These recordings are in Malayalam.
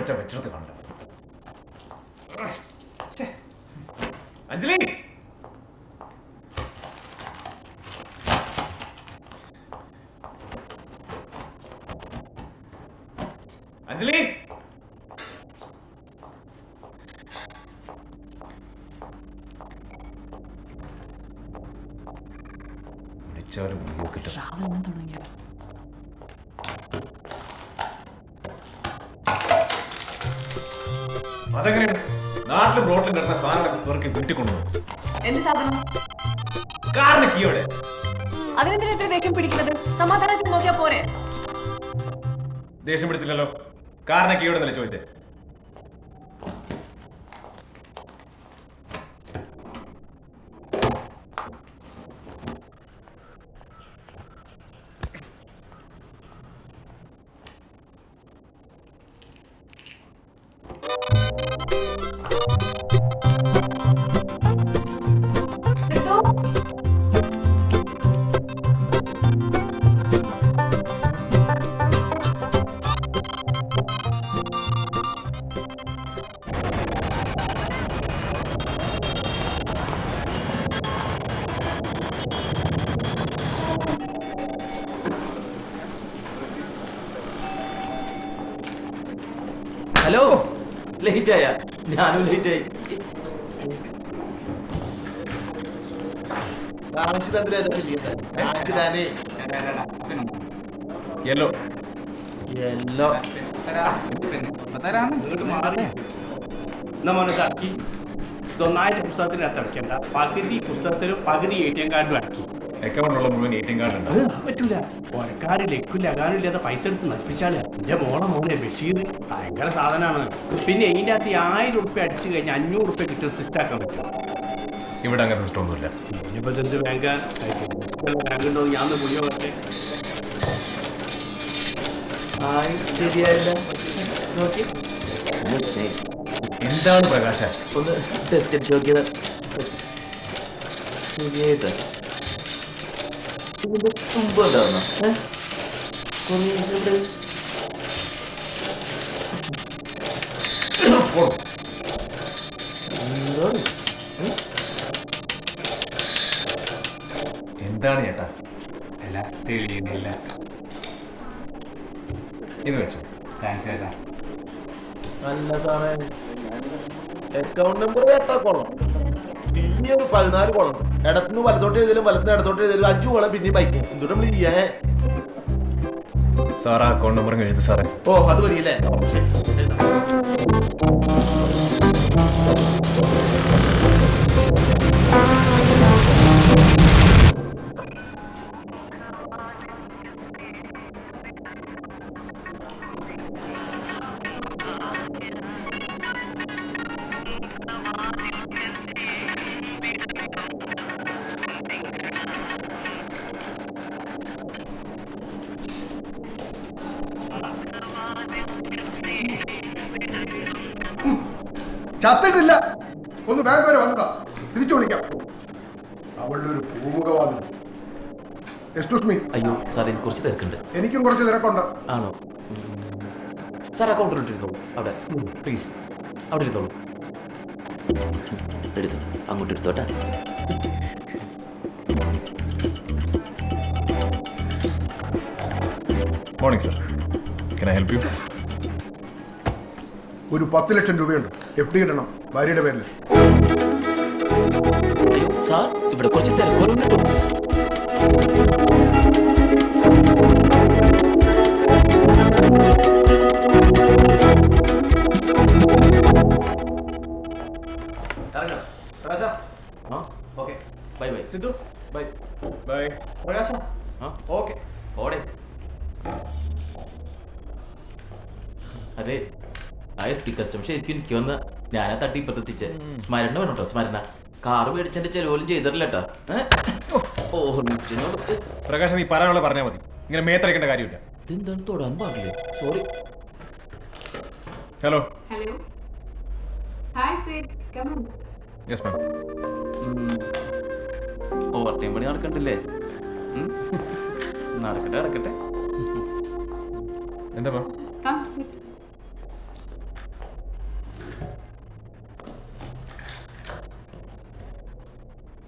വെച്ചാ വെച്ചിടത്ത് കാണില്ല. അഞ്ജലി, അഞ്ജലി, വിളിച്ചാലും തുടങ്ങിയ അതെങ്ങനെയാണ് നാട്ടിലും റോഡിലും കിടന്ന സാധനങ്ങളൊക്കെ പേർക്ക് വീട്ടിൽ കൊണ്ടുപോകും? എന്ത് സാധനം? കാറിന് കീയോടെ. അതിനെന്തിനാ ഇത്ര ദേഷ്യം പിടിക്കുന്നത്? സമാധാനത്തിൽ നോക്കിയാ പോരെ. ദേഷ്യം പിടിച്ചില്ലല്ലോ. കാറിന് കീയോടെ എന്നല്ലേ ചോദിച്ചേ? ഹലോ, ലേറ്റ് ആയ? ഞാനും ലേറ്റ് ആയി. യെല്ലോ യെല്ലോ മനസ്സിലാക്കി. ഇതൊന്നായിട്ട് പുസ്തകത്തിനകത്ത് അടയ്ക്കേണ്ട. പകുതി പുസ്തകത്തിലും പകുതി ATM കാർഡിലും അടക്കി. അക്കൗണ്ടുള്ള മുഴുവൻ ATM കാർഡ് ഉണ്ട്. അത് പറ്റൂല. ഒരക്കാര് ലക്കില്ല അകാനില്ലാതെ പൈസ എടുത്ത് നശിപ്പിച്ചാല്. എന്റെ മോനെ ബഷീർ ഭയങ്കര സാധനമാണ്. പിന്നെ ഇതിൻ്റെ അകത്ത് 1000 ഉറുപ്പ്യ അടിച്ചു കഴിഞ്ഞാൽ 500 ഉറുപ്പ്യ കിട്ടുന്ന സിസ്റ്റം ആക്കാൻ പറ്റും. ഇവിടെ അങ്ങനത്തെ സിസ്റ്റം ഒന്നുമില്ല. ഇനിയിപ്പോ എന്ത് ബാങ്ക് ഉണ്ടോ? ഞാൻ പുതിയ പറഞ്ഞേ ശരിയായില്ല. നോക്കി എന്താണ് പ്രകാശ? ഒന്ന് ടെസ്റ്റ് നോക്കിയത് ശരിയായിട്ട് ഇതിന്റെ തുമ്പ് ഉണ്ടാവുന്ന എന്താണ് ചേട്ടാ? അല്ല തെളിയുന്നില്ല. ഇത് വെച്ചു. താങ്ക്സ് ചേട്ടാ. അല്ല സാറേ, അക്കൗണ്ട് നമ്പർ കേട്ടാ കൊള്ളാം. പിന്നെ ഒരു 14 കൊള്ളം. ഇടത്തുനിന്ന് വലത്തോട്ട് എഴുതിയാലും വലത്തുനിന്ന് ഇടത്തോട്ട് എഴുതിയാലും 5 കൊള്ളം. പിന്നെ ബൈക്ക് എന്തുകൊണ്ട് നമ്മൾ ചെയ്യാ? സാറാ അക്കൗണ്ട് നമ്പർ എഴുതി സാറേ. ഓ, അത് മതിയല്ലേ? ചത്തിട്ടില്ല. ഒന്ന് ബാങ്ക് വരെ വന്നതാ. തിരിച്ചു വിളിക്കാം. അവളുടെ ഒരു പൂമുഖവാദം. Excuse me. അയ്യോ സാർ, എനിക്ക് കുറച്ച് തിരക്കുണ്ട്. എനിക്കും കുറച്ച് തിരക്കുണ്ട്. ആണോ? സാർ അക്കൗണ്ടിൽ ഇട്ടിരുന്നോളൂ. അവിടെ പ്ലീസ്, അവിടെ ഇരുന്നോളൂ. എടുത്തു, അങ്ങോട്ട് എടുത്തോട്ടെ. Morning sir, can I help you? ഒരു 10 ലക്ഷം രൂപയുണ്ട്. FD ഇടണം, ഭാര്യയുടെ പേരിൽ. അയ്യോ സാർ, ഇവിടെ കുറച്ച് തിരക്കുകളുണ്ട്. Bye bye Sidhu. Bye bye Prakasha. Okay, ഓടെ. അതെ, ആ FD കസ്റ്റം ശരിക്കും എനിക്ക് വന്ന ഞാനാ തട്ടി ഇപ്പത്തെത്തിച്ചേ. സ്മരണ വേണോട്ടോ, സ്മരണ. കാറ് മേടിച്ചെന്റെ ചെലവോലും ചെയ്തിട്ടില്ല കേട്ടോ. പ്രകാശ്, നീ പറയാനുള്ള പറഞ്ഞാൽ മതി. ഇങ്ങനെ മേത്തരയ്ക്കേണ്ട കാര്യമില്ല. ഇതെന്താണ് തൊടാൻ പാടില്ലേ? Sorry. Hello. Hello. Hi Sid, come on. Yes ma'am. Over time പണി നടക്കണ്ടില്ലേ? നടക്കട്ടെ നടക്കട്ടെ. എന്താ മാം? കം സിഡ്.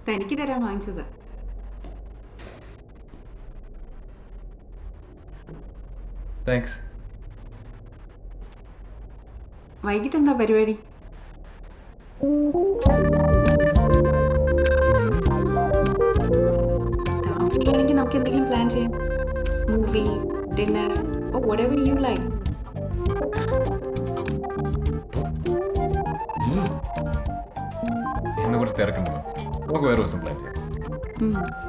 തനിക്ക് തരാൻ വാങ്ങിച്ചത്. താങ്ക്സ്. വൈകിട്ട് എന്താ പരിപാടി? ആണെങ്കിൽ നമുക്ക് എന്തെങ്കിലും പ്ലാൻ ചെയ്യാം. Movie, dinner, or whatever you like. ഇന്ന് കുറച്ച് തിരക്കുണ്ടോ? നമുക്ക് വേറെ ദിവസം പ്ലാൻ ചെയ്യാം.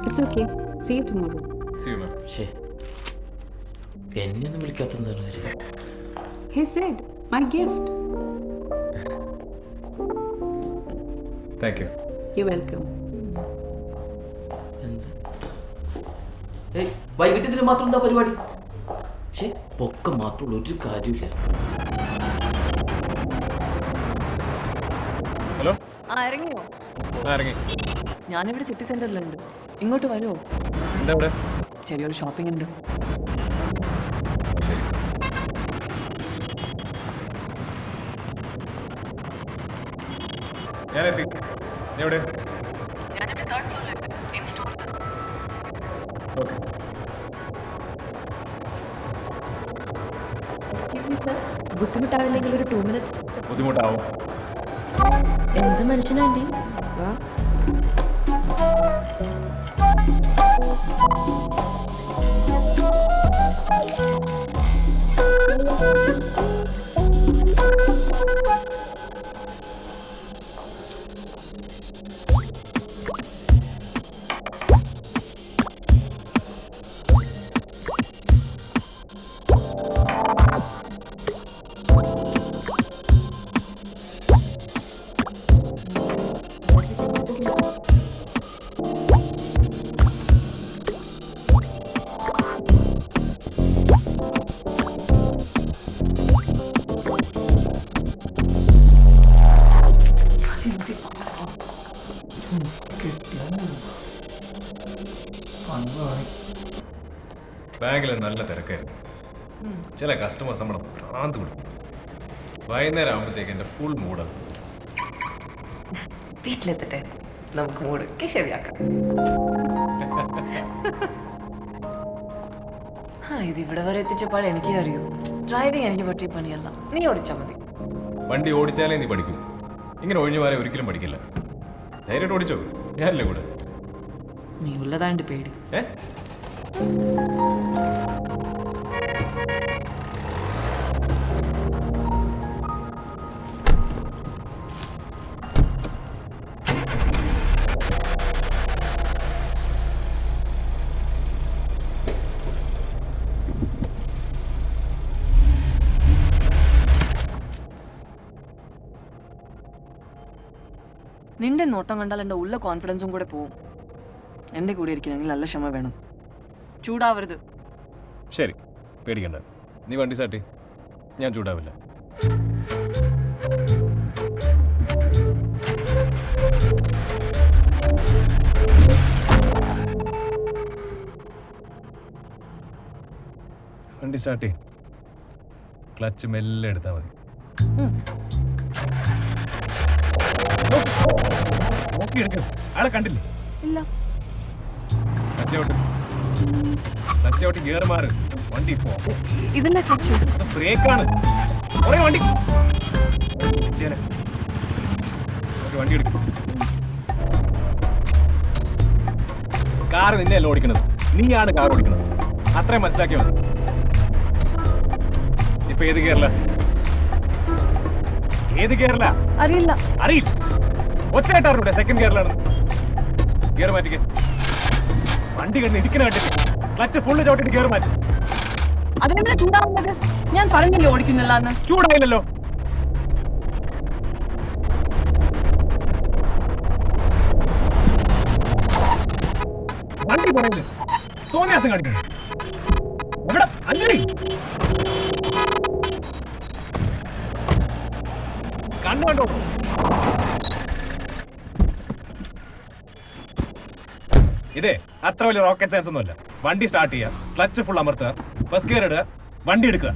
It's okay. See you tomorrow. See you, ma'am. എന്നെ ഒന്നും വിളിക്കാത്ത He said, my gift. Thank you. You're welcome. വൈകിട്ട് ഇതിന് മാത്രം എന്താ പരിപാടി? പൊക്കം മാത്രമുള്ള ഒരു കാര്യമില്ല. ഹലോ. ഇറങ്ങിയോ? ഇറങ്ങി. ഞാനിവിടെ സിറ്റി സെന്ററിലുണ്ട്. ഇങ്ങോട്ട് വരുമോ? എന്താ ഇവിടെ? ചെറിയൊരു ഷോപ്പിംഗ് ഉണ്ട്. ശരി. ഞാനെത്തി. നീ എവിടെ? ഞാനിവിടെ തേർഡ് ഫ്ലോറിലുണ്ട്. ഇൻ സ്റ്റോറിൽ. ഓക്കെ. ബുദ്ധിമുട്ടാവില്ലെങ്കിൽ ഒരു 2 minutes. ബുദ്ധിമുട്ടാവും. എന്ത് മനുഷ്യനാണ്ടി? ബാങ്കിൽ നല്ല തിരക്കായിരുന്നു. ചില കസ്റ്റമേഴ്സ് നമ്മളെ ഭ്രാന്ത് കൊടുക്കും. വൈകുന്നേരം ആകുമ്പോഴത്തേക്ക് എൻ്റെ ഫുൾ മൂഡാണ്. വീട്ടിലെത്തട്ടെ, നമുക്ക് മൂടൊക്കെ ശരിയാക്കാം. ഇതിവിടെ വരെ എത്തിച്ചപ്പോൾ എനിക്ക് അറിയൂ, ഡ്രൈവിംഗ് എനിക്ക് പറ്റിയ പണിയല്ല. നീ ഓടിച്ചാൽ മതി. വണ്ടി ഓടിച്ചാലേ നീ പഠിക്കൂ. ഇങ്ങനെ ഒഴിഞ്ഞു മാറി ഒരിക്കലും പഠിക്കില്ല. ധൈര്യമായിട്ട് ഓടിച്ചോ, ഞാനല്ലേ കൂടെ. നീ ഉള്ളതാണ്ട് പേടി. നിന്റെ നോട്ടം കണ്ടാൽ എൻ്റെ ഉള്ള കോൺഫിഡൻസും കൂടെ പോവും. എൻ്റെ കൂടെ ഇരിക്കണമെങ്കിൽ നല്ല ക്ഷമ വേണം. ചൂടാവരുത്. ശരി, പേടിക്കണ്ട. നീ വണ്ടി സ്റ്റാർട്ട് ചെയ്യ്. ഞാൻ ചൂടാവില്ല. വണ്ടി സ്റ്റാർട്ട് ചെയ്യ്. ക്ലച്ച് മെല്ലെ എടുത്താൽ മതി. ആളെ കണ്ടില്ലേ? ഇല്ല. ക്ലച്ച് ഗിയർ മാറ്. വണ്ടി പോ. ഇതല്ല ക്ലച്ച്, ബ്രേക്കാണ്. വണ്ടി വണ്ടി എടുക്കും. കാറ് നിന്നെയല്ല ഓടിക്കണത്, നീയാണ് കാർ ഓടിക്കുന്നത്. അത്രയും മനസ്സിലാക്കിയാൽ മതി. ഇപ്പൊ ഏത് ഗിയറില? ഏത് ഗിയറില? അറിയില്ല. അറിയില്ല. ഒച്ചയായിട്ടാറിവിടെ സെക്കൻഡ് ഗിയറിലാണ്. ഗിയർ മാറ്റിക്ക. വണ്ടി കിടന്ന് ഇടിക്കണ കണ്ടിട്ട് ക്ലച്ച് ഫുള്ള് ചവിട്ടിട്ട് ഗിയർ മാറ്റി. അതിനെന്താ ചൂടാവുന്നത്? ഞാൻ പറഞ്ഞില്ലേ ഓടിക്കുന്നില്ല എന്ന്. ചൂടായില്ലല്ലോ. വണ്ടി പറയുന്നത് തോന്നിയാസം കാണിക്കുന്നു. ഇവിടെ അല്ലേ കണ്ടോ? ഇതേ അത്ര വലിയ റോക്കറ്റ് സയൻസ് ഒന്നുമല്ല. വണ്ടി സ്റ്റാർട്ട് ചെയ്യുക, ക്ലച്ച് ഫുൾ അമർത്തുക, ഫസ്റ്റ് ഗിയർ ഇടുക, വണ്ടി എടുക്കുക.